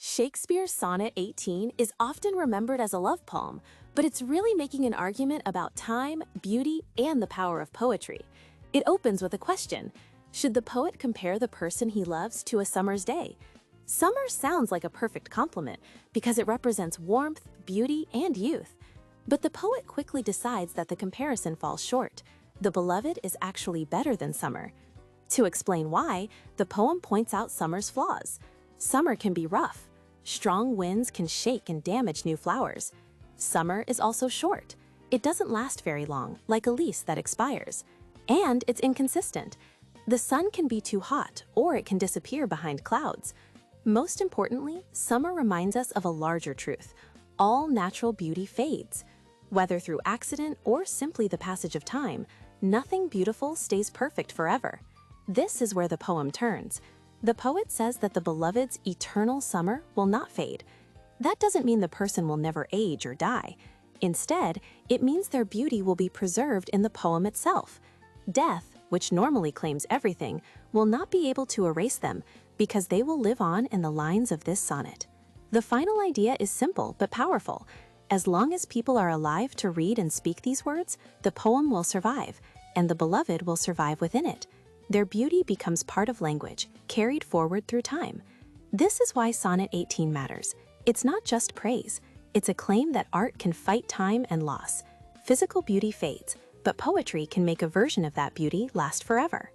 Shakespeare's Sonnet 18 is often remembered as a love poem, but it's really making an argument about time, beauty, and the power of poetry. It opens with a question: should the poet compare the person he loves to a summer's day? Summer sounds like a perfect compliment because it represents warmth, beauty, and youth. But the poet quickly decides that the comparison falls short. The beloved is actually better than summer. To explain why, the poem points out summer's flaws. Summer can be rough. Strong winds can shake and damage new flowers. Summer is also short. It doesn't last very long, like a lease that expires. And it's inconsistent. The sun can be too hot, or it can disappear behind clouds. Most importantly, summer reminds us of a larger truth. All natural beauty fades. Whether through accident or simply the passage of time, nothing beautiful stays perfect forever. This is where the poem turns. The poet says that the beloved's eternal summer will not fade. That doesn't mean the person will never age or die. Instead, it means their beauty will be preserved in the poem itself. Death, which normally claims everything, will not be able to erase them because they will live on in the lines of this sonnet. The final idea is simple but powerful. As long as people are alive to read and speak these words, the poem will survive, and the beloved will survive within it. Their beauty becomes part of language, carried forward through time. This is why Sonnet 18 matters. It's not just praise. It's a claim that art can fight time and loss. Physical beauty fades, but poetry can make a version of that beauty last forever.